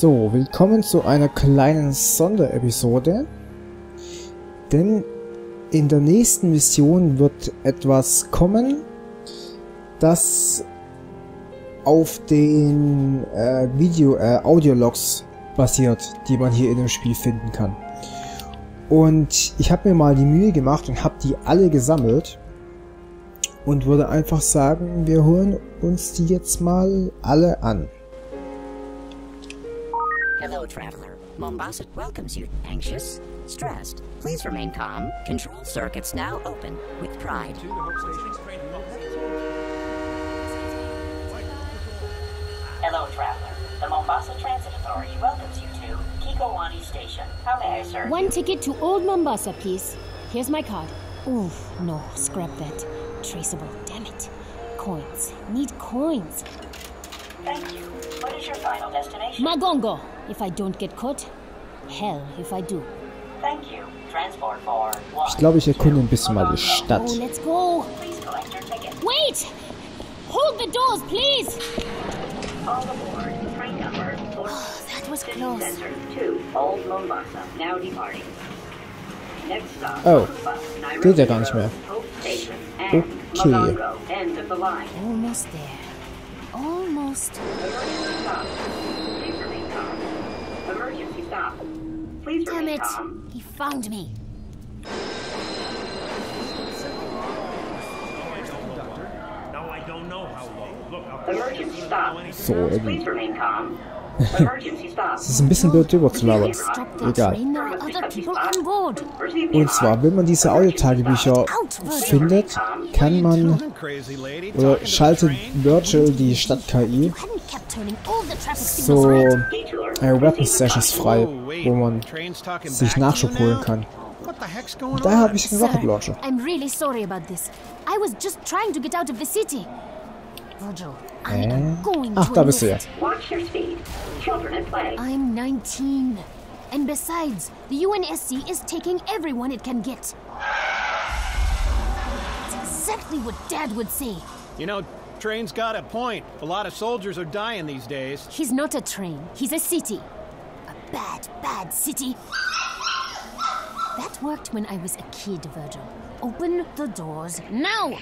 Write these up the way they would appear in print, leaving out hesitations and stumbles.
So, willkommen zu einer kleinen Sonderepisode, denn in der nächsten Mission wird etwas kommen, das auf den Audiologs basiert, die man hier in dem Spiel finden kann. Und ich habe mir mal die Mühe gemacht und habe die alle gesammelt und würde einfach sagen, wir holen uns die jetzt mal alle an. Hello, traveler. Mombasa welcomes you. Anxious? Stressed? Please remain calm. Control circuits now open. With pride. Hello, traveler. The Mombasa Transit Authority welcomes you to Kikowani Station. How may I serve you? One ticket to Old Mombasa, please. Here's my card. Oof, no, scrap that. Traceable, damn it. Coins. Need coins. Thank you. What is your final destination? Magongo, if I don't get caught. Hell, if I do. Thank you. Transport for one. Ich glaube, ich erkunde ein bisschen mal die Stadt. Oh, let's go. Please collect your ticket. Wait! Hold the doors, please! All aboard. Train number 4. That was City close. Center to Old Mombasa. Now departing. Next stop. Oh, Bus, Nairobi geht ja gar nicht mehr. Road, Hope Station, and Okay. Magongo. End of the line. Almost there. Almost. Emergency stop. Please remain calm. Emergency stop. Please Damn remain it! calm. He found me. Emergency stop. So, Please remain calm. Emergency stop. es ist ein bisschen blöd drüber zu labern. Stop the Egal. train, there are other people on board. Und zwar, wenn man diese Audiotagebücher findet, kann man oder schaltet Virtual die Stadt-KI Hadn't kept turning all the traffic signals so red. Weapon Sessions frei, wo man sich Nachschub holen kann. Und daher habe ich den Rocket Launcher. I'm really sorry about this. I was just trying to get out of the city. Virgil, I am going Ach, to da bist du ja. enlist. Watch your speed. Children at play. I'm 19. And besides, the UNSC is taking everyone it can get. It's exactly what Dad would say. You know, Train's got a point. A lot of soldiers are dying these days. He's not a train. He's a city. A bad, bad city. That worked when I was a kid, Virgil. Open the doors now!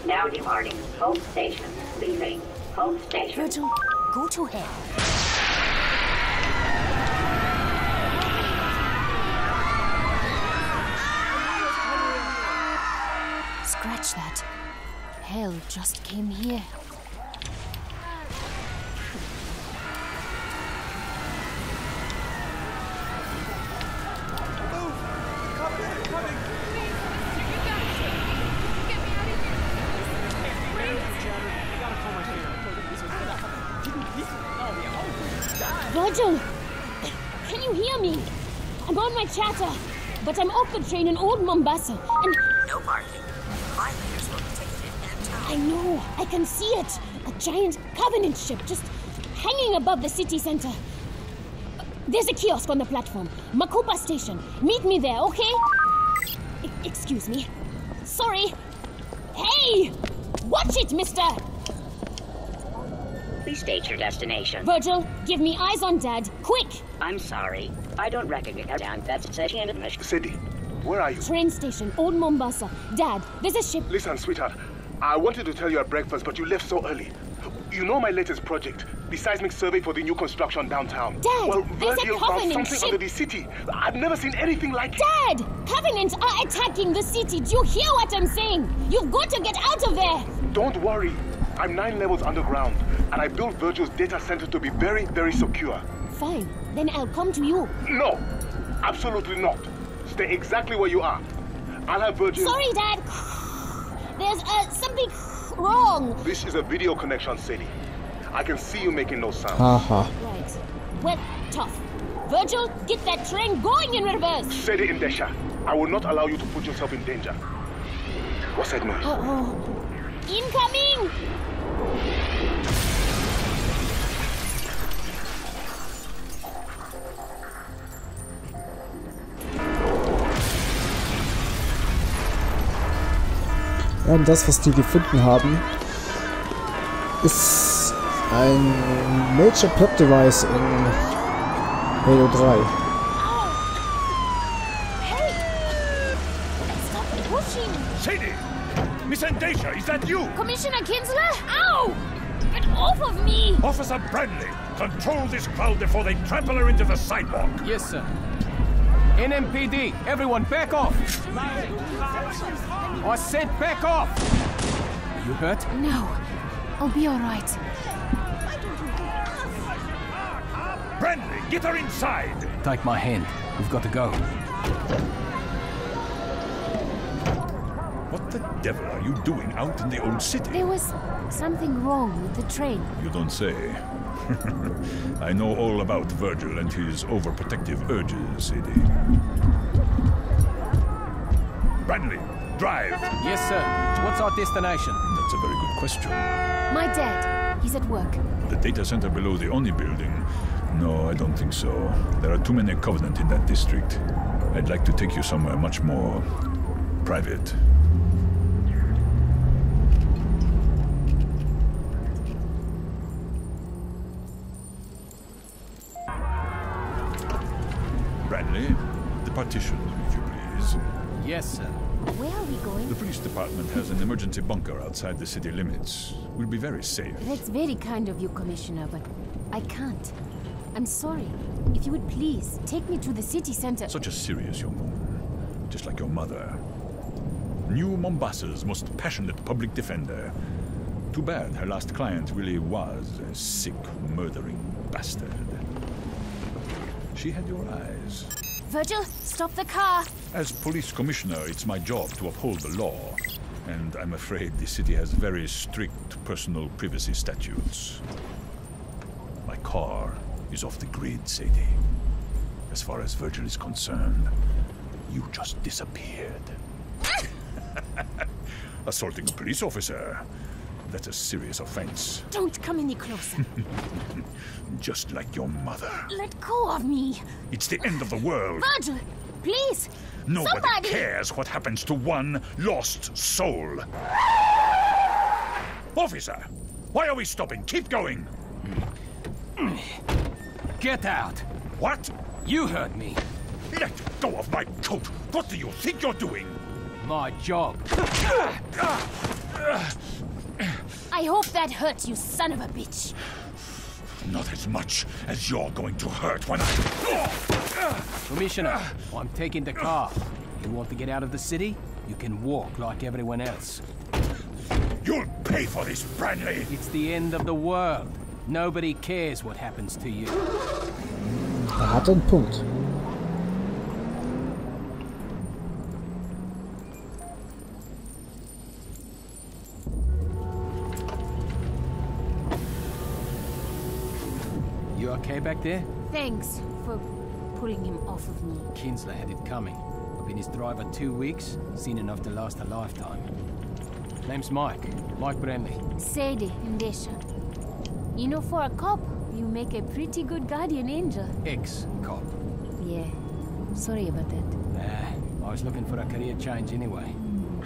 Now departing. Hope Station. Leaving. Hope Station. Virgil, go to hell. Scratch that. Hell just came here. Virgil! Can you hear me? I'm on my chatter, but I'm off the train in Old Mombasa, and No parking. Violators will be ticketed and tied. I know, I can see it! A giant Covenant ship just hanging above the city center. There's a kiosk on the platform. Makupa Station. Meet me there, okay? Excuse me. Sorry. Hey! Watch it, mister! Please state your destination. Virgil, give me eyes on Dad. Quick! I'm sorry. I don't recognize down. That's such an admission. Sadie, where are you? Train station, Old Mombasa. Dad, there's a ship. Listen, sweetheart. I wanted to tell you at breakfast, but you left so early. You know my latest project, the seismic survey for the new construction downtown. Dad, well, there's a Virgil found Covenant something ship. under the city. I've never seen anything like it. Dad! Covenants are attacking the city. Do you hear what I'm saying? You've got to get out of there! Don't worry. I'm 9 levels underground, and I built Virgil's data center to be very, very secure. Fine, then I'll come to you. No, absolutely not. Stay exactly where you are. I'll have Virgil... Sorry, Dad. There's something wrong. This is a video connection, Sadie. I can see you making no sound. Haha. Right. Well, tough. Virgil, get that train going in reverse. Sadie Indesha, I will not allow you to put yourself in danger. What's that noise? Uh-oh. Incoming! Ja, und das, was die gefunden haben, ist ein Major Plot Device in Halo 3. Hey! Stop pushing! Sadie! Miss Andacia, is that you? Commissioner Kinsler? Ow! Get off of me! Officer Bradley, control this crowd before they trample her into the sidewalk. Yes, sir. NMPD, everyone back off! I said back off! You hurt? No. I'll be alright. Bradley, get her inside! Take my hand. We've got to go. What the devil are you doing out in the old city? There was something wrong with the train. You don't say. I know all about Virgil and his overprotective urges, Sadie. Bradley, drive! Yes, sir. What's our destination? That's a very good question. My dad. He's at work. The data center below the Oni building? No, I don't think so. There are too many Covenant in that district. I'd like to take you somewhere much more private. Bradley, the partition, if you please. Yes, sir. Where are we going? The police department has an emergency bunker outside the city limits. We'll be very safe. That's very kind of you, Commissioner, but I can't. I'm sorry. If you would please, take me to the city center. Such a serious young woman, just like your mother. New Mombasa's most passionate public defender. Too bad her last client really was a sick, murdering bastard. She had your eyes. Virgil, stop the car! As police commissioner, it's my job to uphold the law. And I'm afraid the city has very strict personal privacy statutes. My car is off the grid, Sadie. As far as Virgil is concerned, you just disappeared. Assaulting a police officer. That's a serious offense. Don't come any closer. Just like your mother. Let go of me. It's the end of the world. Virgil, please. Nobody Somebody. cares what happens to one lost soul. Officer, why are we stopping? Keep going. Get out! What? You heard me. Let go of my coat. What do you think you're doing? My job. I hope that hurts, you son of a bitch. Not as much as you're going to hurt when I... Commissioner, I'm taking the car. You want to get out of the city? You can walk like everyone else. You'll pay for this, Bradley. It's the end of the world. Nobody cares what happens to you. Hat einen Punkt. You okay back there? Thanks for pulling him off of me. Kinsler had it coming. I've been his driver 2 weeks, seen enough to last a lifetime. Name's Mike Brenly. Sadie and Desha. You know, for a cop, you make a pretty good guardian angel. Ex-cop. Yeah. Sorry about that. I was looking for a career change anyway.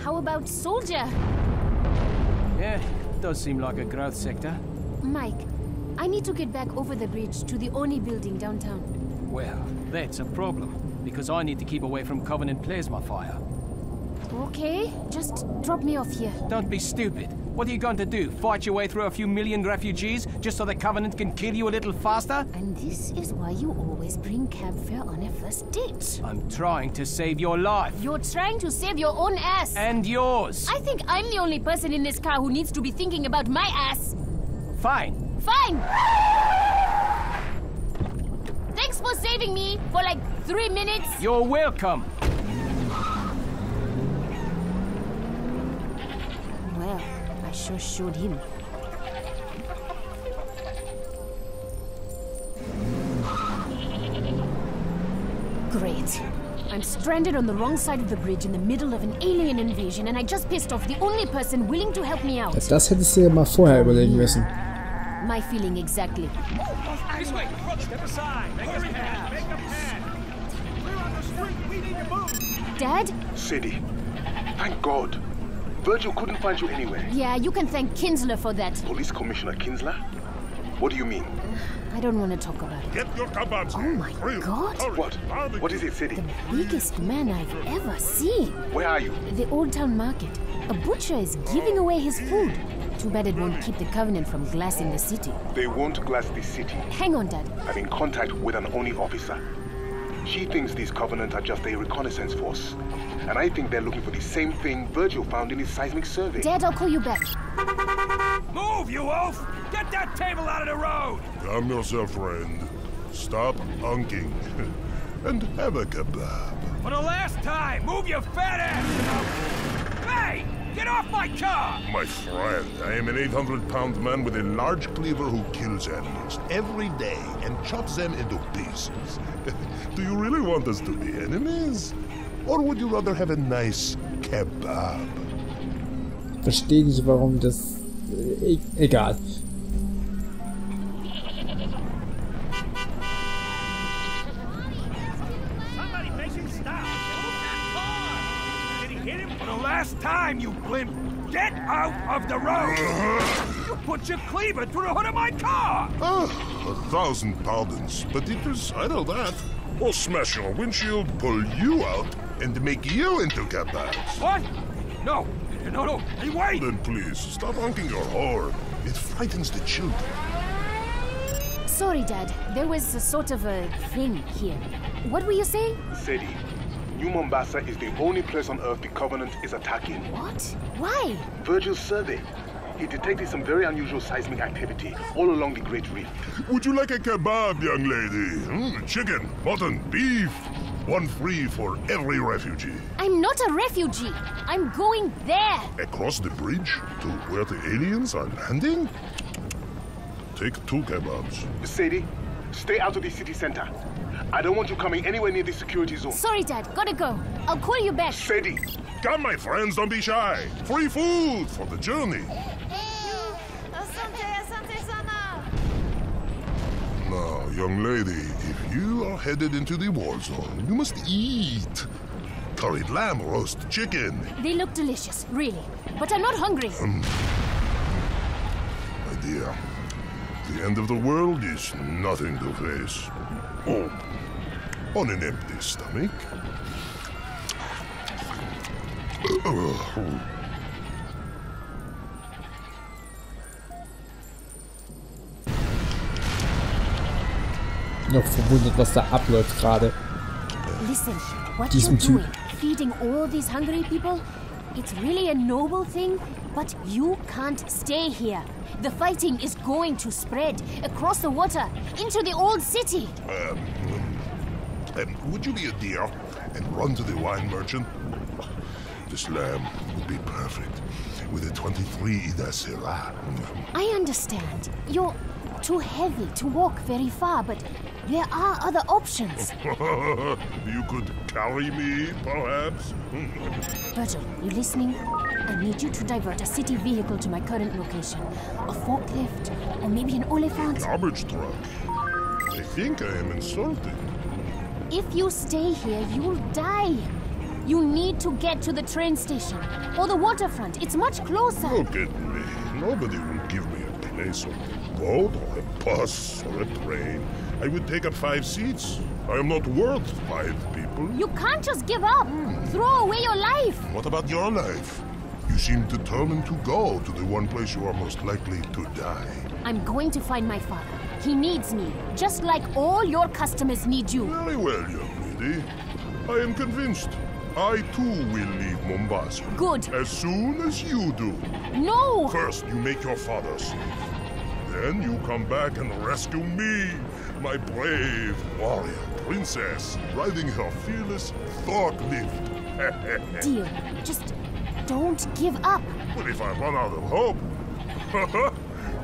How about soldier? Yeah, does seem like a growth sector. Mike, I need to get back over the bridge to the Oni building downtown. Well, that's a problem, because I need to keep away from Covenant plasma fire. Okay, just drop me off here. Don't be stupid. What are you going to do? Fight your way through a few million refugees just so the Covenant can kill you a little faster? And this is why you always bring cab fare on a first date. I'm trying to save your life. You're trying to save your own ass. And yours. I think I'm the only person in this car who needs to be thinking about my ass. Fine. Fine! Thanks for saving me for like 3 minutes. You're welcome. Well, I sure showed him. Great. I'm stranded on the wrong side of the bridge in the middle of an alien invasion, and I just pissed off the only person willing to help me out. Das hättest du ja mal vorher überlegen müssen. My feeling exactly. This way! Step aside! Make a pad! Make a pad! We're on the street! We need to move! Dad? Sadie, thank God. Virgil couldn't find you anywhere. Yeah, you can thank Kinsler for that. Police Commissioner Kinsler? What do you mean? I don't want to talk about it. Get your kebabs. Oh my God! What? What is it, Sadie? Biggest man I've ever seen. Where are you? The Old Town Market. A butcher is giving away his food. Too bad it won't keep the Covenant from glassing the city. They won't glass the city. Hang on, Dad. I'm in contact with an ONI officer. She thinks these Covenant are just a reconnaissance force. And I think they're looking for the same thing Virgil found in his seismic survey. Dad, I'll call you back. Move, you oaf! Get that table out of the road! Calm yourself, friend. Stop hunking. And have a kebab. For the last time, move your fat ass! Hey! Get off my car! My friend, I am an 800-pound man with a large cleaver who kills animals every day and chops them into pieces. Do you really want us to be enemies? Or would you rather have a nice kebab? Verstehe nicht, warum das... egal. Somebody makes it stop! Move that car! Did he hit him? For the last time, you blimp! Get out of the road! You put your cleaver through the hood of my car! 1,000 pardons, but it was either that or smash your windshield, pull you out, and make you into kebabs. What? No! No! Hey, wait! Then please, stop honking your horn. It frightens the children. Sorry, Dad. There was a sort of a thing here. What were you saying? Sadie, New Mombasa is the only place on Earth the Covenant is attacking. What? Why? Virgil's survey. He detected some very unusual seismic activity all along the Great Reef. Would you like a kebab, young lady? Chicken, mutton, beef. One free for every refugee. I'm not a refugee. I'm going there. Across the bridge to where the aliens are landing? Take 2 kebabs. Sadie, stay out of the city center. I don't want you coming anywhere near the security zone. Sorry, Dad. Gotta go. I'll call you back. Sadie! Come, my friends, don't be shy. Free food for the journey. Now, young lady, if you are headed into the war zone, you must eat. Curried lamb, roast chicken. They look delicious, really. But I'm not hungry. My dear, the end of the world is nothing to face. Oh, on an empty stomach. Noch verwundert, was da abläuft gerade. Listen, what you're doing, feeding all these hungry people, it's really a noble thing, but you can't stay here. The fighting is going to spread across the water into the old city. Would you be a dear and run to the wine merchant? This lamb would be perfect with a 23 Ida Syrah. I understand. You're too heavy to walk very far, but there are other options. You could carry me, perhaps? Virgil, you listening? I need you to divert a city vehicle to my current location. A forklift, or maybe an oliphant. Garbage truck. I think I am insulted. If you stay here, you'll die. You need to get to the train station or the waterfront. It's much closer. Look at me. Nobody will give me a place on a boat or a bus or a train. I would take up 5 seats. I am not worth 5 people. You can't just give up. Throw away your life. What about your life? You seem determined to go to the one place you are most likely to die. I'm going to find my father. He needs me, just like all your customers need you. Very well, young lady. I am convinced. I too will leave Mombasa. Good. As soon as you do. No! First, you make your father safe. Then you come back and rescue me, my brave warrior princess, riding her fearless forklift. Deal. Just don't give up. But if I run out of hope,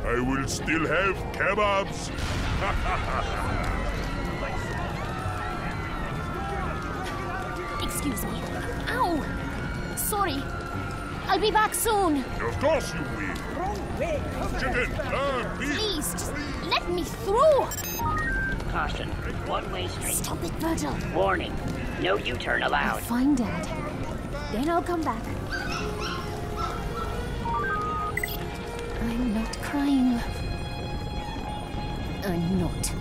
I will still have kebabs. Excuse me. Ow! Sorry. I'll be back soon. Of course you will. Chicken, beef. Please, just let me through. Caution. One-way street. Stop it, Virgil. Warning. No U-turn I'll allowed. find Dad. Then I'll come back. I'm not crying. I'm not.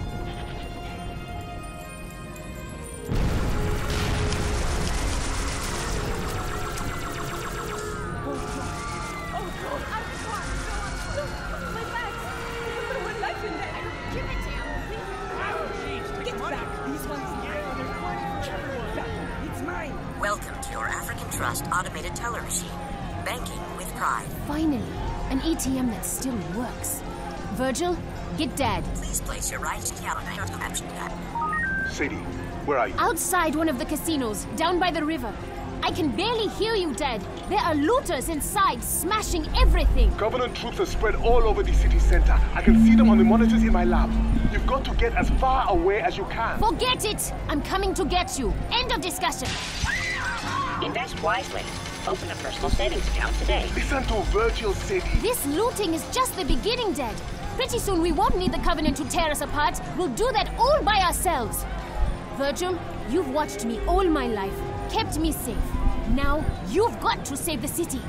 Welcome to your African Trust automated teller machine. Banking with pride. Finally, an ATM that still works. Virgil, get Dad. Please place your right key on your caption that. Sadie, where are you? Outside one of the casinos, down by the river. I can barely hear you, Dad. There are looters inside, smashing everything. Covenant troops are spread all over the city center. I can see them on the monitors in my lab. You've got to get as far away as you can. Forget it! I'm coming to get you. End of discussion. Invest wisely. Open a personal savings account today. Listen to Virgil, Sadie. This looting is just the beginning, Dad. Pretty soon we won't need the Covenant to tear us apart. We'll do that all by ourselves. Virgil, you've watched me all my life, kept me safe. Now, you've got to save the city.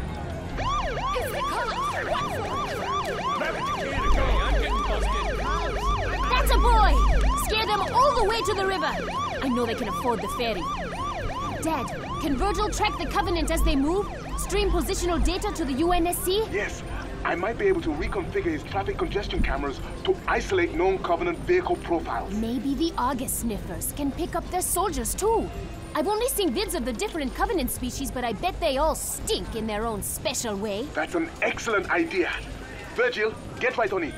That's a boy! Scare them all the way to the river. I know they can afford the ferry. Dad, can Virgil track the Covenant as they move? Stream positional data to the UNSC? Yes. I might be able to reconfigure his traffic congestion cameras to isolate known Covenant vehicle profiles. Maybe the August sniffers can pick up their soldiers too. I've only seen vids of the different Covenant species, but I bet they all stink in their own special way. That's an excellent idea. Virgil, get right on it.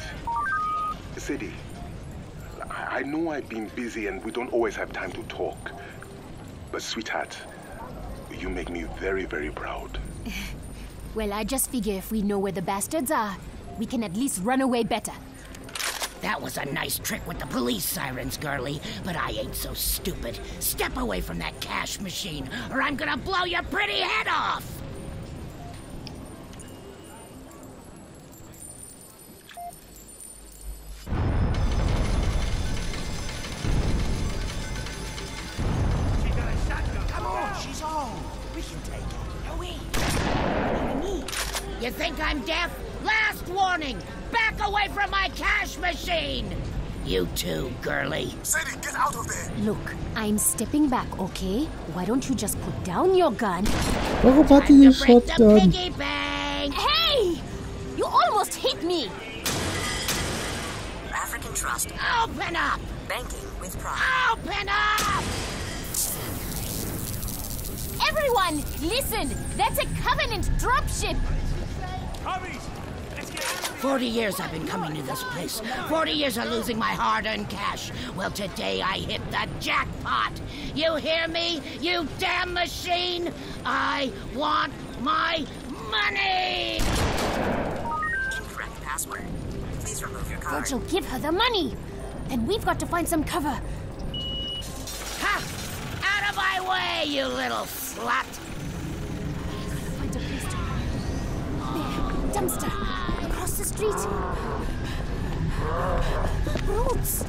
Sadie, I know I've been busy and we don't always have time to talk. But sweetheart, you make me very, very proud. Well, I just figure if we know where the bastards are, we can at least run away better. That was a nice trick with the police sirens, girlie, but I ain't so stupid. Step away from that cash machine, or I'm gonna blow your pretty head off! She got a shotgun. Come on, she's home. We can take her. No, You think I'm deaf? Last warning! Back away from my cash machine! You too, girlie. Sadie, get out of there! Look, I'm stepping back, okay? Why don't you just put down your gun? Warum hat die Break the Shotgun? piggy bank! Hey! You almost hit me! African Trust. Open up! Banking with pride. Open up! Everyone, listen! That's a Covenant dropship! 40 years I've been coming to this place. 40 years of losing my hard-earned cash. Well, today I hit the jackpot. You hear me, you damn machine? I want my money! Incorrect password. Please remove your card. Virgil, give her the money! Then we've got to find some cover. Ha! Out of my way, you little slut! Find a place to... There, dumpster. Across the street. Brutes!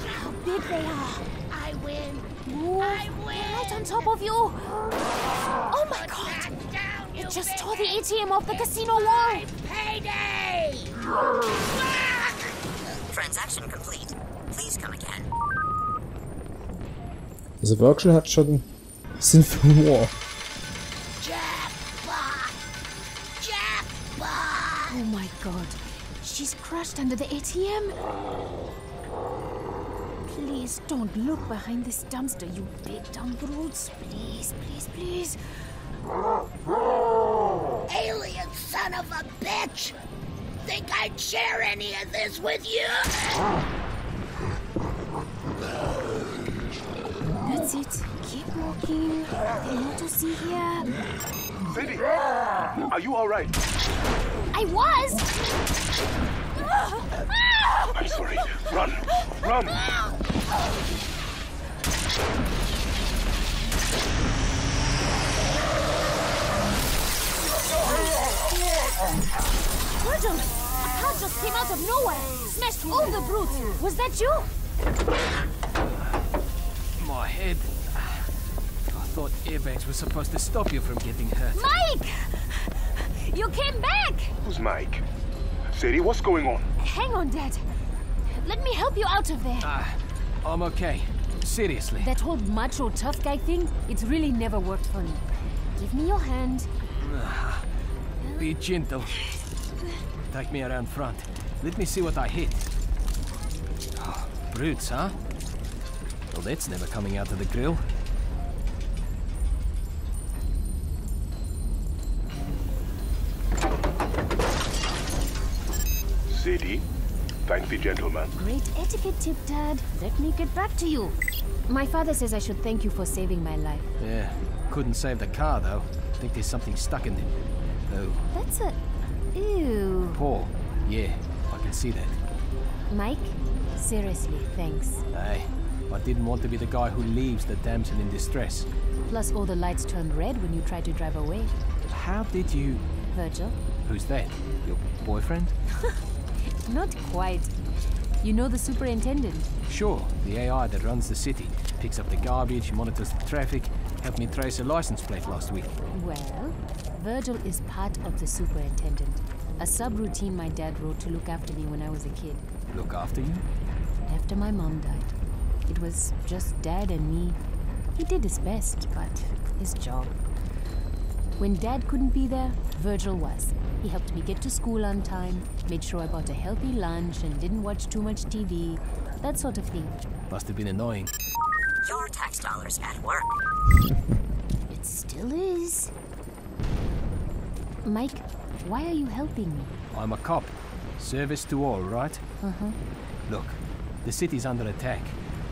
How big they are. I win. Ooh, I win. right on top of you. Oh my god! It just tore the ATM off the casino wall. Payday! Transaction complete. Please come again. Also Virgil hat schon ein bisschen für Humor. Oh my god. She's crushed under the ATM. Please don't look behind this dumpster, you big dumb brutes. Please, please, please. Alien son of a bitch! Think I'd share any of this with you? That's it. Keep walking. Nothing more to see here. Sadie, are you all right? I was! I'm sorry. Run! Run! Virgil! A car just came out of nowhere! Smashed all the brutes! Was that you? My head. I thought airbags were supposed to stop you from getting hurt. Mike! You came back! Who's Mike? Sadie, what's going on? Hang on, Dad. Let me help you out of there. I'm okay. Seriously. That whole macho tough guy thing, it's really never worked for me. Give me your hand. Be gentle. Take me around front. Let me see what I hit. Oh, brutes, huh? Well, that's never coming out of the grill. Sadie, thank the gentleman. Great etiquette tip, Dad. Let me get back to you. My father says I should thank you for saving my life. Yeah, couldn't save the car, though. Think there's something stuck in it. Oh. That's a... Ew. Paul. Yeah, I can see that. Mike, seriously, thanks. Hey, I didn't want to be the guy who leaves the damsel in distress. Plus all the lights turned red when you tried to drive away. How did you... Virgil? Who's that? Your boyfriend? Not quite. You know the superintendent? Sure, the AI that runs the city. Picks up the garbage, monitors the traffic, helped me trace a license plate last week. Well, Virgil is part of the superintendent. A subroutine my dad wrote to look after me when I was a kid. Look after you? After my mom died. It was just Dad and me. He did his best, but his job. When Dad couldn't be there, Virgil was. He helped me get to school on time, made sure I bought a healthy lunch and didn't watch too much TV, that sort of thing. Must have been annoying. Your tax dollars at work. It still is. Mike, why are you helping me? I'm a cop. Service to all, right? Uh-huh. Look, the city's under attack.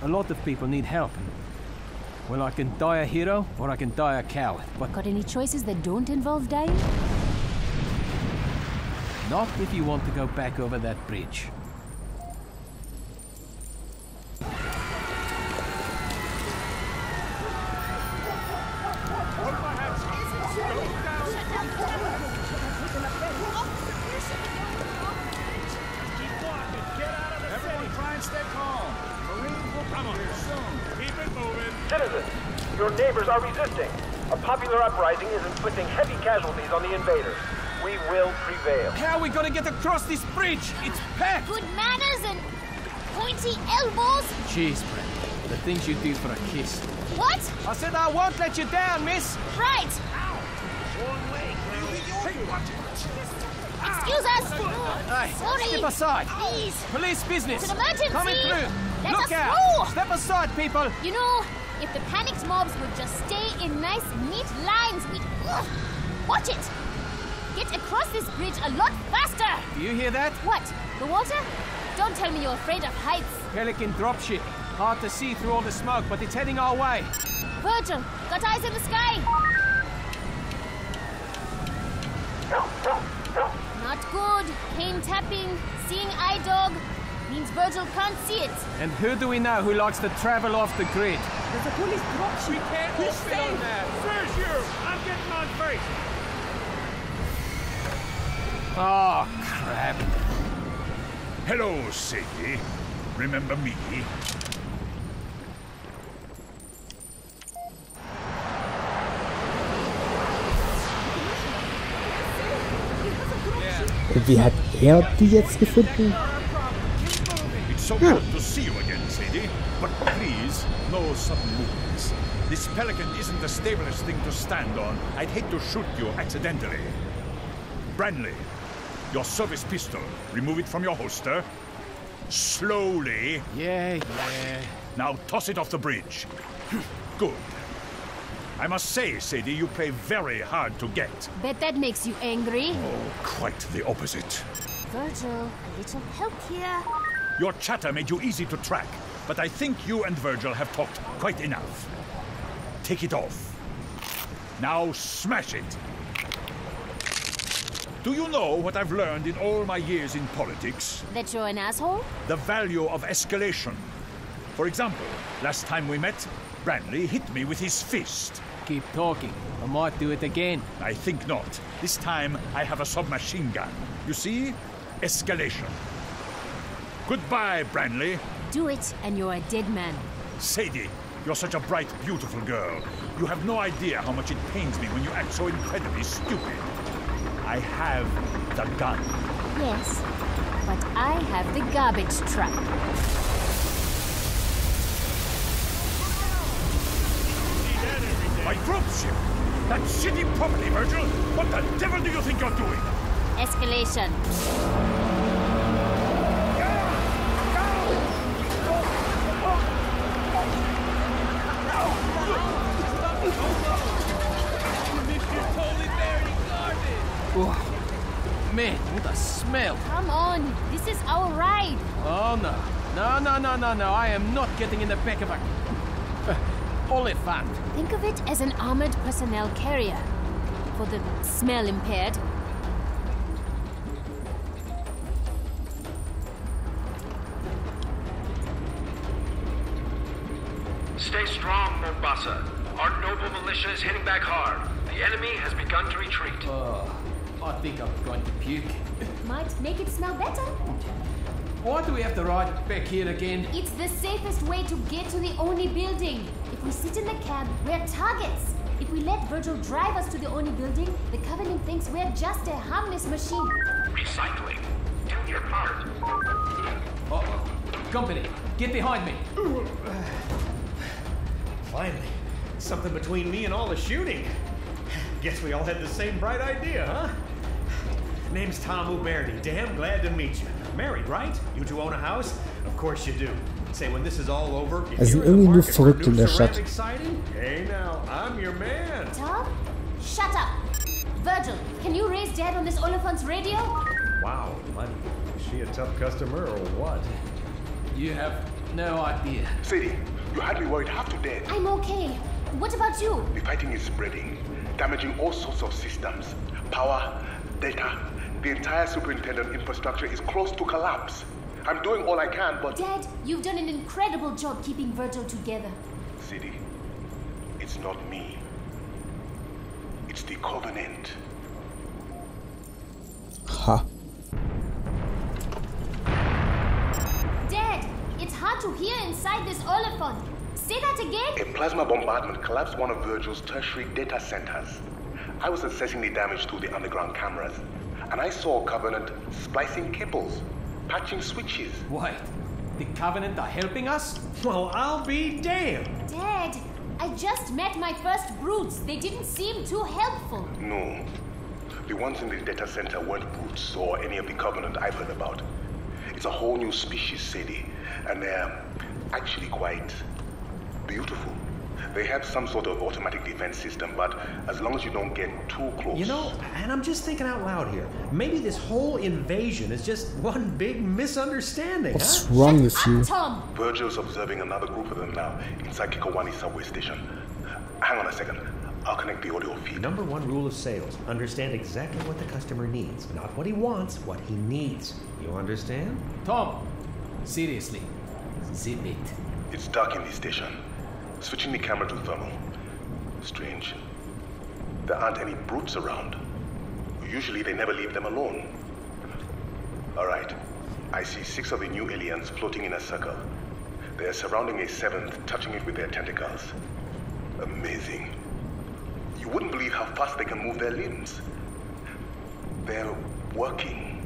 A lot of people need help. Well, I can die a hero, or I can die a coward. But Got any choices that don't involve dying? not if you want to go back over that bridge. Citizens, your neighbors are resisting. A popular uprising is inflicting heavy casualties on the invaders. We will prevail. How are we gonna get across this bridge? It's packed! Good manners and pointy elbows? Jeez, Brent. The things you do for a kiss. What? I said I won't let you down, miss! Right! Excuse us! Hey, Sorry! step aside! Please! Police business! It's an emergency! Coming through! Let Look us out! through! Step aside, people! You know, if the panicked mobs would just stay in nice, neat lines, we'd... Ugh. Watch it! Get across this bridge a lot faster! Do you hear that? What? The water? Don't tell me you're afraid of heights. Pelican dropship. Hard to see through all the smoke, but it's heading our way. Virgil, got eyes in the sky! Not good. Cane tapping, seeing eye dog. Means Virgil can't see it. And who do we know who likes to travel off the grid? There's a police dropship. We can't open on that. Where's you? I'm getting on face. Oh, crap. Hello, Sadie. Remember me? Wie hat die jetzt gefunden? It's so good to see you again, Sadie. But please, no sudden movements. This pelican isn't the stablest thing to stand on. I'd hate to shoot you accidentally. Branley, your service pistol. Remove it from your holster. Slowly. Yeah. Now toss it off the bridge. Good. I must say, Sadie, you play very hard to get. Bet that makes you angry. Oh, quite the opposite. Virgil, a little help here. Your chatter made you easy to track, but I think you and Virgil have talked quite enough. Take it off. Now smash it. Do you know what I've learned in all my years in politics? That you're an asshole? The value of escalation. For example, last time we met, Branley hit me with his fist. Keep talking. I might do it again. I think not. This time I have a submachine gun. You see? Escalation. Goodbye, Branley. Do it, and you're a dead man. Sadie, you're such a bright, beautiful girl. You have no idea how much it pains me when you act so incredibly stupid. I have the gun. Yes, but I have the garbage truck. My dropship! That shitty property, Virgil! What the devil do you think you're doing? Escalation. Oh, man, what a smell. Come on, this is our ride. Oh, no. No. I am not getting in the back of a... Oliphant. Think of it as an armored personnel carrier. For the smell impaired. Stay strong, Mombasa. Our noble militia is hitting back hard. The enemy has begun to retreat. I think I'm going to puke. Might make it smell better. Why do we have to ride back here again? It's the safest way to get to the Oni building. If we sit in the cab, we're targets. If we let Virgil drive us to the Oni building, the Covenant thinks we're just a harmless machine. Recycling. Do your part. Uh-oh. Company, get behind me. Finally, something between me and all the shooting. Guess we all had the same bright idea, huh? Name's Tom Uberti. Damn glad to meet you. Married, right? You two own a house? Of course you do. Say, when this is all over, if Also you're in the irgendwie nur market for verrückt in new der ceramic Stadt. siding, hey now, I'm your man. Tom? Shut up. Virgil, can you raise Dad on this Oliphant's radio? Wow, money. Is she a tough customer or what? You have no idea. Sadie, you had me worried half to death. I'm okay. What about you? The fighting is spreading, damaging all sorts of systems. Power, data, the entire superintendent infrastructure is close to collapse. I'm doing all I can, but... Dad, you've done an incredible job keeping Virgil together. Sadie, it's not me. It's the Covenant. Ha. Dad, it's hard to hear inside this Oliphant. Say that again? A plasma bombardment collapsed one of Virgil's tertiary data centers. I was assessing the damage through the underground cameras, and I saw Covenant splicing cables, patching switches. Wait, the Covenant are helping us? Well, I'll be damned. Dad, I just met my first brutes. They didn't seem too helpful. No. The ones in the data center weren't brutes or any of the Covenant I've heard about. It's a whole new species, Sadie, and they're actually quite beautiful. They have some sort of automatic defense system, but as long as you don't get too close... You know, and I'm just thinking out loud here. Maybe this whole invasion is just one big misunderstanding, What's huh? wrong with you? Tom! Virgil's observing another group of them now inside Kikowani subway station. Hang on a second. I'll connect the audio feed. Number one rule of sales. Understand exactly what the customer needs. Not what he wants, what he needs. You understand? Tom, seriously, zip it. It's dark in the station. Switching the camera to thermal. Strange. There aren't any brutes around. Usually they never leave them alone. Alright. I see 6 of the new aliens floating in a circle. They're surrounding a 7th, touching it with their tentacles. Amazing. You wouldn't believe how fast they can move their limbs. They're working.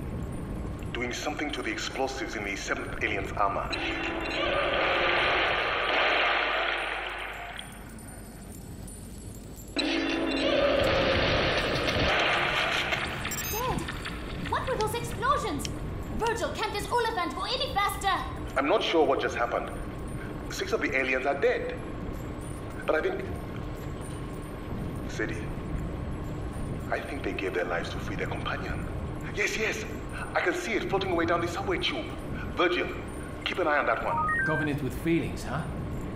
Doing something to the explosives in the 7th alien's armor. Virgil, can't this Oliphant go any faster? I'm not sure what just happened. 6 of the aliens are dead. But I think... Sadie, I think they gave their lives to free their companion. Yes. I can see it floating away down the subway tube. Virgil, keep an eye on that one. Covenant with feelings, huh?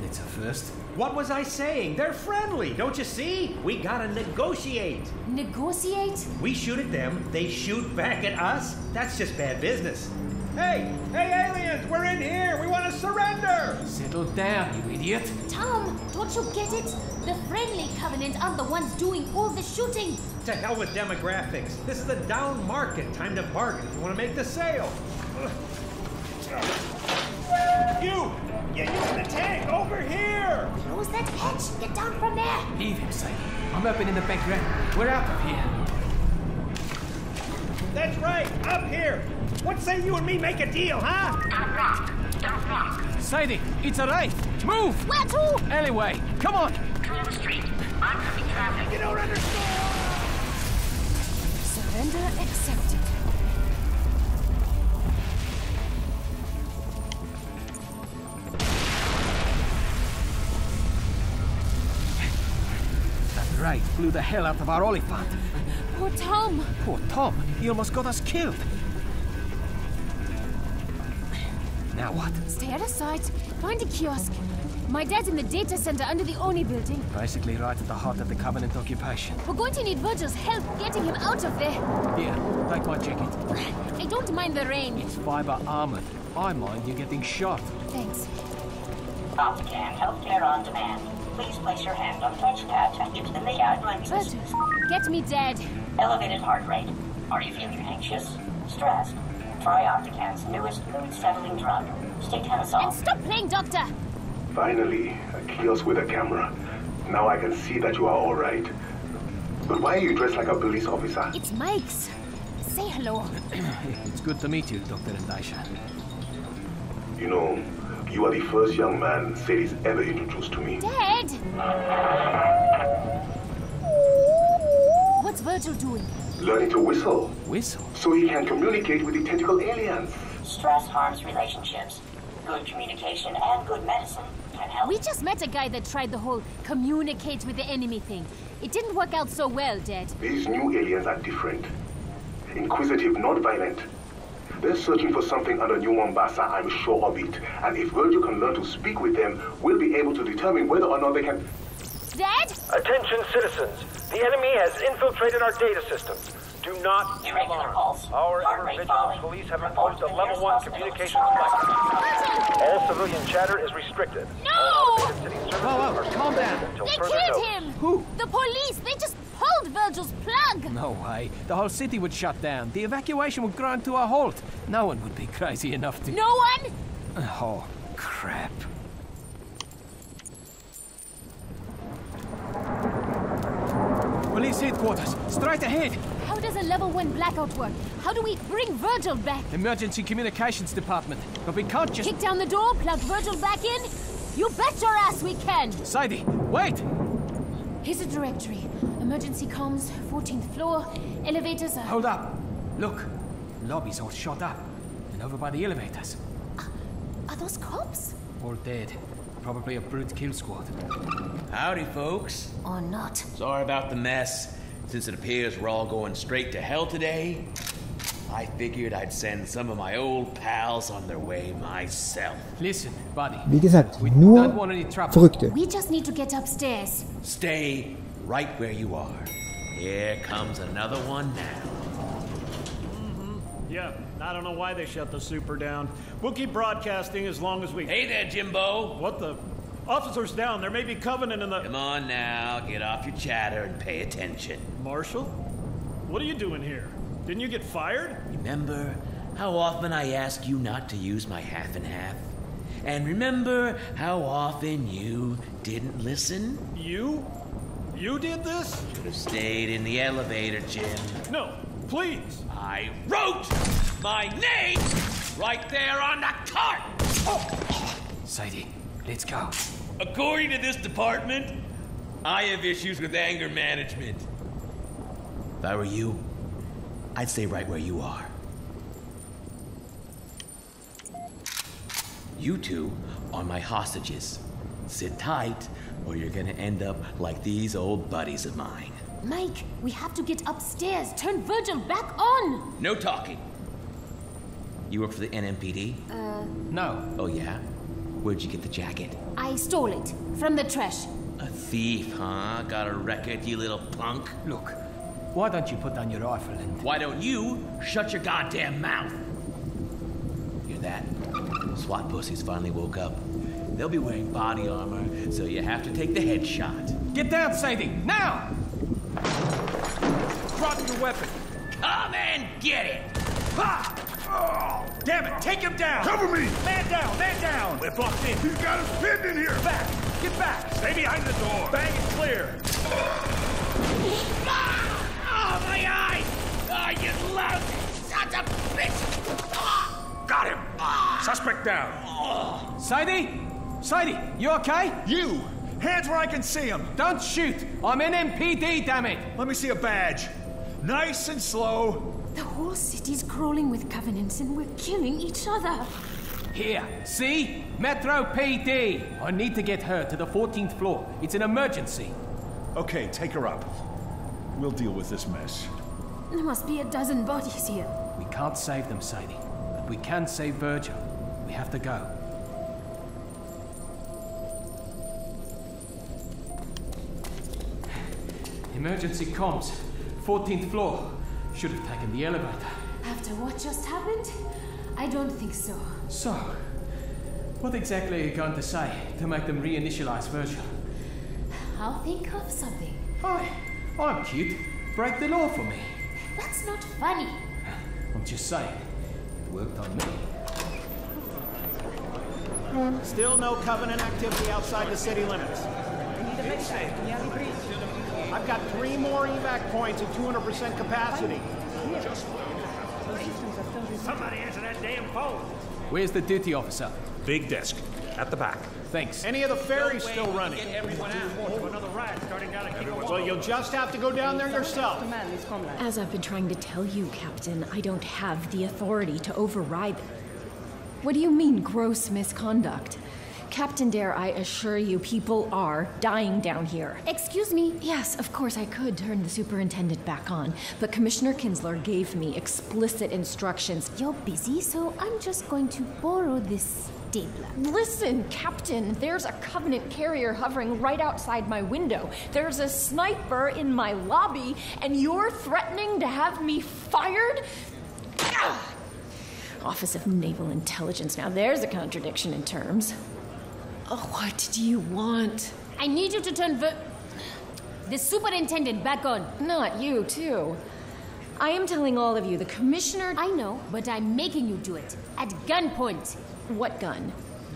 That's a first. What was I saying? They're friendly, don't you see? We gotta negotiate. Negotiate? We shoot at them, they shoot back at us. That's just bad business. Hey, aliens, we're in here. We want to surrender. Settle down, you idiot. Tom, don't you get it? The friendly Covenant aren't the ones doing all the shooting. To hell with demographics. This is a down market. Time to bargain if you want to make the sale. You in the tank, over here! Close that hatch! Get down from there! Leave him, Sadie. I'm opening the back ramp. We're out of here. That's right, up here. What say you and me make a deal, huh? Don't rock. Don't rock. Sadie, it's a wraith. Move! Where to? Alleyway, come on! Clear the street. Oncoming traffic. You don't understand. Surrender accepted. That wraith blew the hell out of our Oliphant. Poor Tom. Poor Tom, he almost got us killed. Now what? Stay out of sight. Find a kiosk. My dad's in the data center under the Oni building. Basically right at the heart of the Covenant occupation. We're going to need Virgil's help getting him out of there. Here, take my jacket. I don't mind the rain. It's fiber armored. I mind you getting shot. Thanks. Optican Healthcare on Demand. Please place your hand on the touchpad to enter the layout lenses. Virgil, get me dead. Elevated heart rate. Are you feeling anxious? Stressed? Try Optican's newest mood-settling drug, And Stetanazol. stop playing doctor. Finally, a kiosk with a camera. Now I can see that you are all right. But why are you dressed like a police officer? It's Mike's. Say hello. It's good to meet you, Dr. Ndaisha. You know, you are the first young man Sadie's ever introduced to me. Dad! What's Virgil doing? Learning to whistle, Whistle? so he can communicate with the tentacle aliens. Stress harms relationships. Good communication and good medicine can help. We just met a guy that tried the whole communicate with the enemy thing. It didn't work out so well, Dad. These new aliens are different. Inquisitive, not violent. They're searching for something under New Mombasa, I'm sure of it. And if Virgil can learn to speak with them, we'll be able to determine whether or not they can... Dad? Attention, citizens. The enemy has infiltrated our data systems. Do not be Irregular alarmed. pulse. Our Heart rate vigilance falling. police have Report imposed a to level nearest 1 hospital. communications blackout. All civilian chatter is restricted. No! All city services Whoa, are calm down. suspended until They further killed notice. him! Who? The police! They just pulled Virgil's plug! No way. The whole city would shut down. The evacuation would grind to a halt. No one would be crazy enough to... No one? Oh, crap. Police headquarters, straight ahead. How does a level 1 blackout work? How do we bring Virgil back? Emergency communications department. But we can't just... Kick down the door, plug Virgil back in? You bet your ass we can! Sadie, wait! Here's a directory. Emergency comms, 14th floor, elevators are... Hold up. Look, lobby's all shot up. And over by the elevators. Are those cops? All dead. Probably a brute kill squad. Howdy, folks. Or not? Sorry about the mess. Since it appears we're all going straight to hell today, I figured I'd send some of my old pals on their way myself. Listen, buddy. Wie gesagt, We nur don't want any trouble. Verrückte. We just need to get upstairs. Stay right where you are. Here comes another one now. Yeah, I don't know why they shut the super down. We'll keep broadcasting as long as we... Hey there, Jimbo. What the... Officers down, there may be Covenant in the... Come on now, get off your chatter and pay attention. Marshal? What are you doing here? Didn't you get fired? Remember how often I ask you not to use my half and half? And remember how often you didn't listen? You? You did this? Should have stayed in the elevator, Jim. No, please. I wrote my name right there on the cart! Sadie, let's go. According to this department, I have issues with anger management. If I were you, I'd stay right where you are. You two are my hostages. Sit tight, or you're gonna end up like these old buddies of mine. Mike, we have to get upstairs. Turn Virgil back on. No talking. You work for the NMPD? No. Oh yeah? Where'd you get the jacket? I stole it from the trash. A thief, huh? Got a record, you little punk? Look, why don't you put down your rifle and... Why don't you shut your goddamn mouth? Hear that? SWAT pussies finally woke up. They'll be wearing body armor, so you have to take the headshot. Get down, Sadie, now! Drop your weapon. Come and get it! Ha! Oh, damn it, take him down! Cover me! Man down, man down! We're blocked in. He's got us pinned in here. Back, get back! Stay behind the door. Bang it clear! Ah! Oh, my eyes! Ah, you lousy down. Sadie? Sadie, you okay? You! Hands where I can see them! Don't shoot! I'm NMPD, damn it! Let me see a badge. Nice and slow. The whole city's crawling with covenants and we're killing each other. Here, see? Metro PD! I need to get her to the 14th floor. It's an emergency. Okay, take her up. We'll deal with this mess. There must be a dozen bodies here. We can't save them, Sadie. But we can save Virgil. We have to go. Emergency comms. 14th floor. Should have taken the elevator. After what just happened? I don't think so. So, what exactly are you going to say to make them reinitialize Virgil? I'll think of something. Hi, I'm cute. Break the law for me. That's not funny. I'm just saying. It worked on me. Still no Covenant activity outside the city limits. I've got 3 more evac points at 200% capacity. Somebody answer that damn phone. Where's the duty officer? Big desk. At the back. Thanks. Any of the ferries still running? Get everyone out. To another ride starting down at King. Well, you'll just have to go down there yourself. As I've been trying to tell you, Captain, I don't have the authority to override. What do you mean, gross misconduct? Captain Dare, I assure you, people are dying down here. Excuse me? Yes, of course I could turn the superintendent back on, but Commissioner Kinsler gave me explicit instructions. You're busy, so I'm just going to borrow this stapler. Listen, Captain, there's a Covenant carrier hovering right outside my window. There's a sniper in my lobby, and you're threatening to have me fired? Office of Naval Intelligence. Now there's a contradiction in terms. What do you want? I need you to turn the superintendent back on. Not you, too. I am telling all of you, the commissioner... I know, but I'm making you do it. At gunpoint. What gun?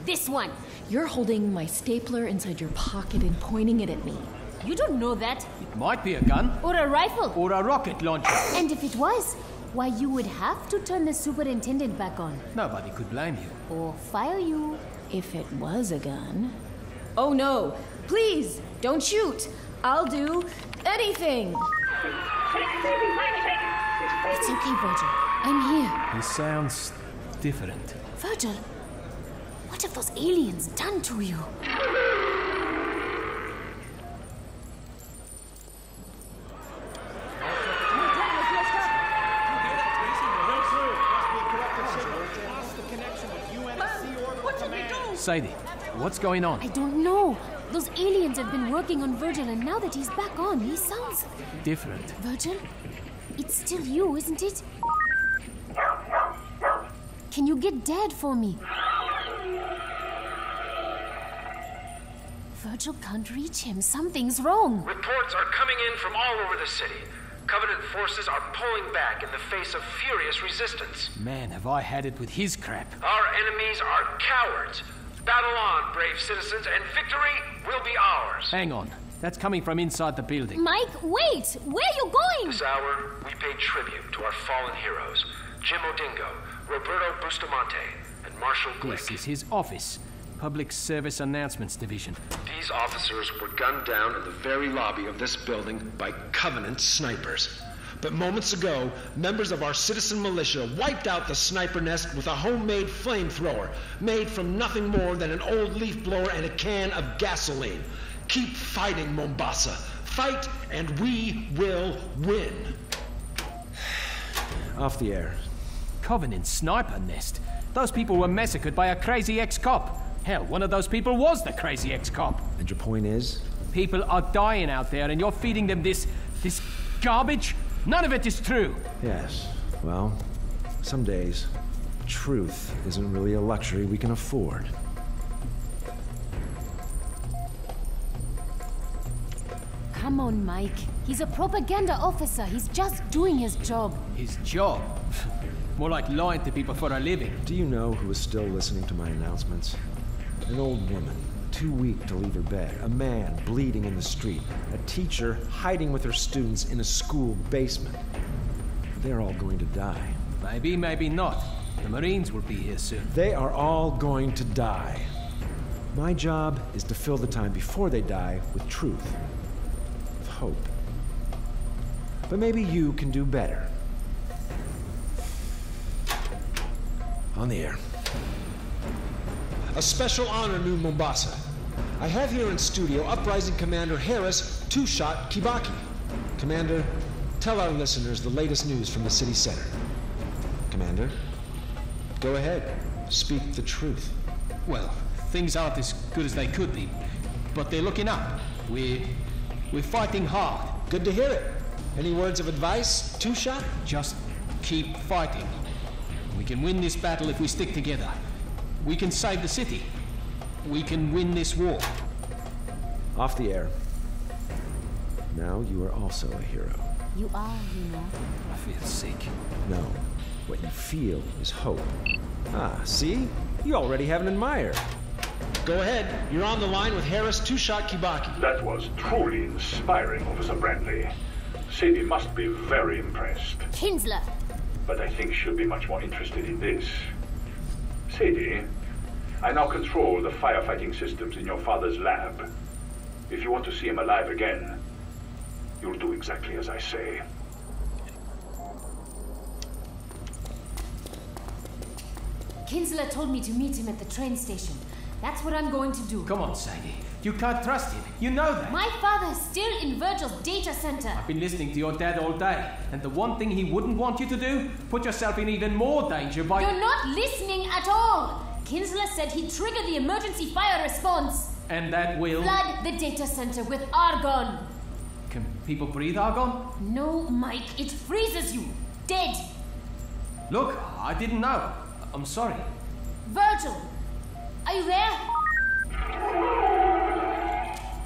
This one. You're holding my stapler inside your pocket and pointing it at me. You don't know that. It might be a gun. Or a rifle. Or a rocket launcher. And if it was, why, you would have to turn the superintendent back on. Nobody could blame you. Or fire you. If it was a gun... Oh no! Please, don't shoot! I'll do anything! It's okay, Virgil. I'm here. He sounds different. Virgil, what have those aliens done to you? Sadie, what's going on? I don't know. Those aliens have been working on Virgil, and now that he's back on, he sounds... different. Virgil? It's still you, isn't it? Can you get Dad for me? Virgil can't reach him. Something's wrong. Reports are coming in from all over the city. Covenant forces are pulling back in the face of furious resistance. Man, have I had it with his crap. Our enemies are cowards. Battle on, brave citizens, and victory will be ours. Hang on. That's coming from inside the building. Mike, wait! Where are you going? This hour, we pay tribute to our fallen heroes. Jim Odingo, Roberto Bustamante, and Marshall Glick. This is his office. Public Service Announcements Division. These officers were gunned down in the very lobby of this building by Covenant snipers. But moments ago, members of our citizen militia wiped out the sniper nest with a homemade flamethrower, made from nothing more than an old leaf blower and a can of gasoline. Keep fighting, Mombasa. Fight, and we will win. Off the air. Covenant sniper nest? Those people were massacred by a crazy ex-cop. Hell, one of those people was the crazy ex-cop. And your point is? People are dying out there, and you're feeding them this garbage? None of it is true. Yes. Well, some days, truth isn't really a luxury we can afford. Come on, Mike. He's a propaganda officer. He's just doing his job. His job? More like lying to people for a living. Do you know who is still listening to my announcements? An old woman, too weak to leave her bed. A man bleeding in the street. A teacher hiding with her students in a school basement. They're all going to die. Maybe, maybe not. The Marines will be here soon. They are all going to die. My job is to fill the time before they die with truth, with hope. But maybe you can do better. On the air. A special honor, New Mombasa. I have here in studio Uprising Commander Harris Two-Shot Kibaki. Commander, tell our listeners the latest news from the city center. Commander, go ahead. Speak the truth. Well, things aren't as good as they could be, but they're looking up. We're fighting hard. Good to hear it. Any words of advice, Two-Shot? Just keep fighting. We can win this battle if we stick together. We can save the city. We can win this war. Off the air. Now you are also a hero. You are, you know. I feel sick. No, what you feel is hope. Ah, see? You already have an admirer. Go ahead. You're on the line with Harris Two-Shot Kibaki. That was truly inspiring, Officer Brantley. Sadie must be very impressed. Kinsler! But I think she'll be much more interested in this. Sadie, I now control the firefighting systems in your father's lab. If you want to see him alive again, you'll do exactly as I say. Kinsler told me to meet him at the train station. That's what I'm going to do. Come on, Sadie. You can't trust him. You know that. My father's still in Virgil's data center. I've been listening to your dad all day, and the one thing he wouldn't want you to do, put yourself in even more danger by... You're not listening at all! Kinsler said he'd trigger the emergency fire response. And that will... Flood the data center with argon. Can people breathe argon? No, Mike. It freezes you. Dead. Look, I didn't know. I'm sorry. Virgil, are you there?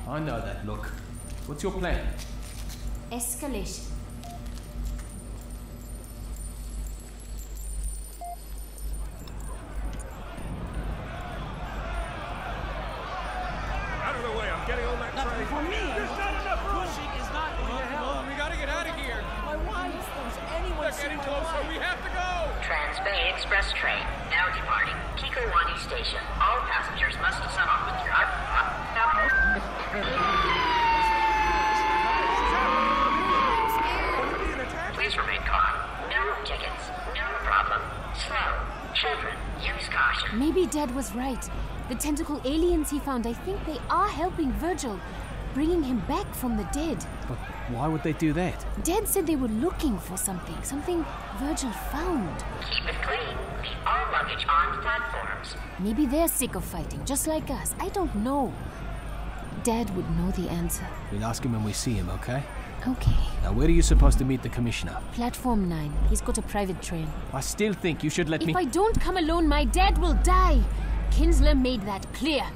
I know that look. What's your plan? Escalation. Out of the way, I'm getting on that train. For me! There's not enough room! Pushing is not going to help. We gotta get out of here. Why is anyone They're getting closer, we have to go! Trans-Bay Express train, now departing Kikowani Station. All passengers must sign off with your... Please remain calm. No tickets. No problem. Slow. Children, use caution. Maybe Dad was right. The tentacle aliens he found, I think they are helping Virgil, bringing him back from the dead. But why would they do that? Dad said they were looking for something Virgil found. Keep it clean. Keep all luggage on platforms. Maybe they're sick of fighting, just like us. I don't know. Dad would know the answer. We'll ask him when we see him, okay? Okay. Now, where are you supposed to meet the commissioner? Platform 9. He's got a private train. I still think you should let me... If I don't come alone, my dad will die. Kinsler made that clear.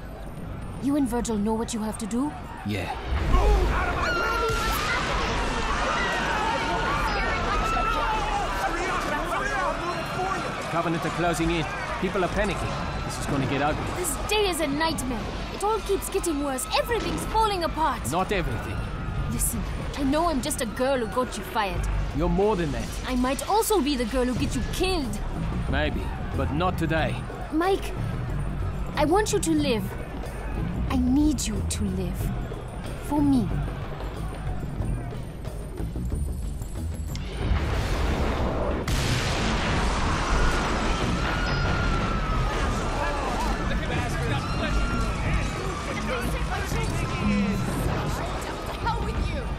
You and Virgil know what you have to do? Yeah. Move out of my way! Covenant are closing in. People are panicking. This is going to get ugly. This day is a nightmare. It all keeps getting worse. Everything's falling apart. Not everything. Listen, I know I'm just a girl who got you fired. You're more than that. I might also be the girl who gets you killed. Maybe, but not today. Mike, I want you to live. I need you to live. For me.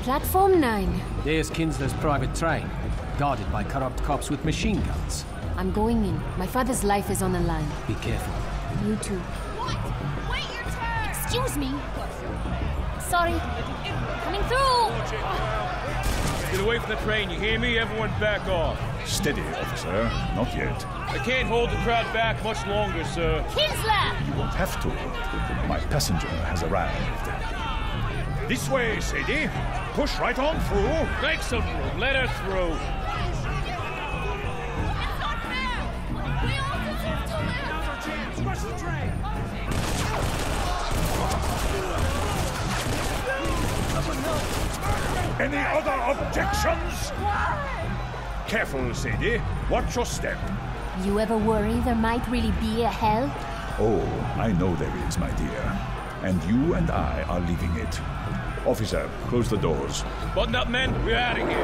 Platform 9. There's Kinsler's private train, guarded by corrupt cops with machine guns. I'm going in. My father's life is on the line. Be careful. You too. What? Wait your turn! Excuse me. Sorry. Coming through! Get away from the train, you hear me? Everyone back off. Steady, officer. Not yet. I can't hold the crowd back much longer, sir. Kinsler! You won't have to. My passenger has arrived. This way, Sadie. Push right on through. Make some room. Let her through. Any other objections? Careful, Sadie. Watch your step. You ever worry there might really be a hell? Oh, I know there is, my dear. And you and I are leaving it. Officer, close the doors. Button up, men. We're out of here.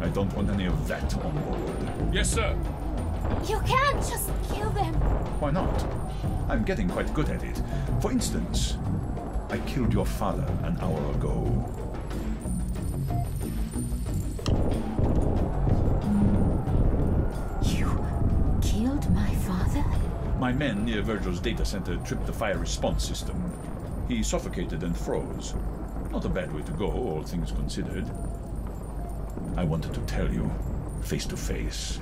I don't want any of that on board. Yes, sir. You can't just kill them. Why not? I'm getting quite good at it. For instance, I killed your father an hour ago. Killed my father? My men near Virgil's data center tripped the fire response system. He suffocated and froze. Not a bad way to go, all things considered. I wanted to tell you, face to face.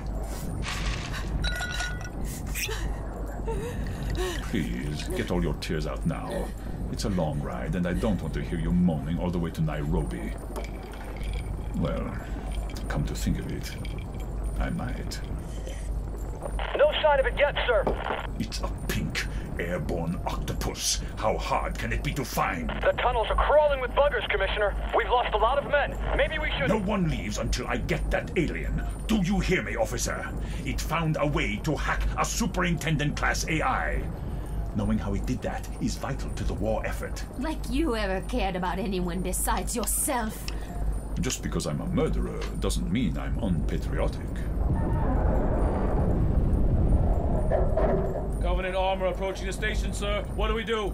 Please, get all your tears out now. It's a long ride, and I don't want to hear you moaning all the way to Nairobi. Well, come to think of it, I might. No sign of it yet, sir. It's a pink, airborne octopus. How hard can it be to find? The tunnels are crawling with buggers, Commissioner. We've lost a lot of men. Maybe we should... No one leaves until I get that alien. Do you hear me, officer? It found a way to hack a superintendent-class AI. Knowing how it did that is vital to the war effort. Like you ever cared about anyone besides yourself. Just because I'm a murderer doesn't mean I'm unpatriotic. Covenant armor approaching the station, sir. What do we do?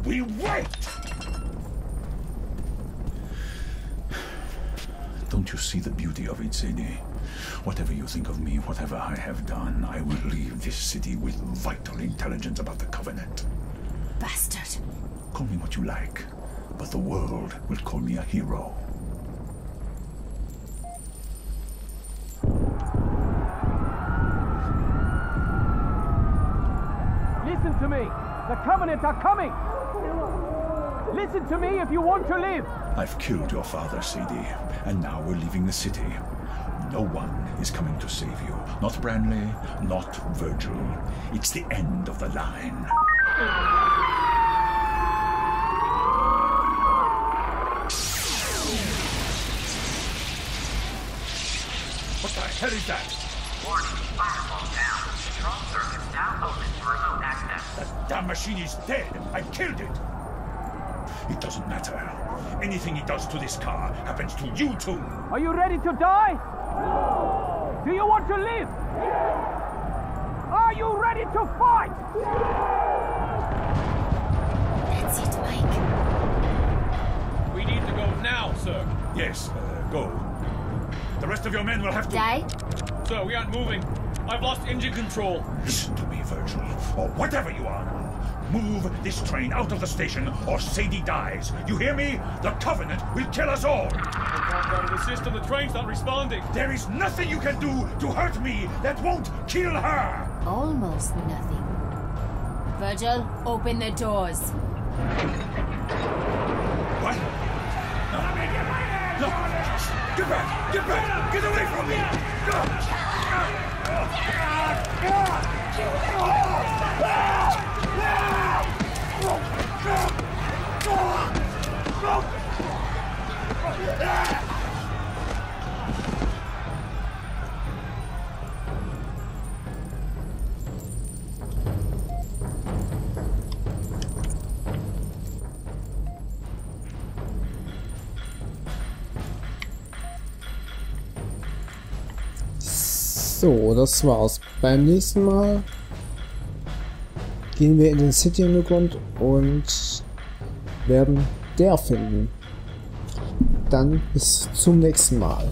We wait! Don't you see the beauty of it, Sadie? Whatever you think of me, whatever I have done, I will leave this city with vital intelligence about the Covenant. Bastard. Call me what you like, but the world will call me a hero. Listen to me. The Covenant are coming. Listen to me if you want to live. I've killed your father, Sadie, and now we're leaving the city. No one is coming to save you. Not Branley, not Virgil. It's the end of the line. What the hell is that? Warning, firewall down. Control circuits now open for remote access. That damn machine is dead. I killed it. It doesn't matter. Anything it does to this car happens to you too. Are you ready to die? Do you want to live? Are you ready to fight? That's it, Mike. We need to go now, sir. Yes, go. The rest of your men will have to... Die? Sir, we aren't moving. I've lost engine control. Listen to me, Virgil, or whatever you are. Move this train out of the station, or Sadie dies. You hear me? The Covenant will kill us all. I can't run the system. The train's not responding. There is nothing you can do to hurt me that won't kill her. Almost nothing. Virgil, open the doors. What? No. No. Get back! Get back! Get away from me! So, das war's. Beim nächsten Mal gehen wir in den City-Untergrund und werden der finden. Dann bis zum nächsten Mal.